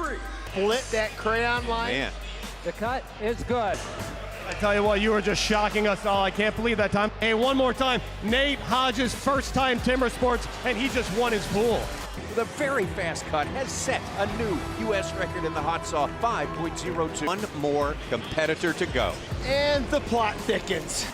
3. Split that crayon line. Man. The cut is good. I tell you what, you were just shocking us all. I can't believe that time. Hey, one more time. Nate Hodges, first time Timber Sports, and he just won his pool. The very fast cut has set a new U.S. record in the hot saw, 5.02. One more competitor to go. And the plot thickens.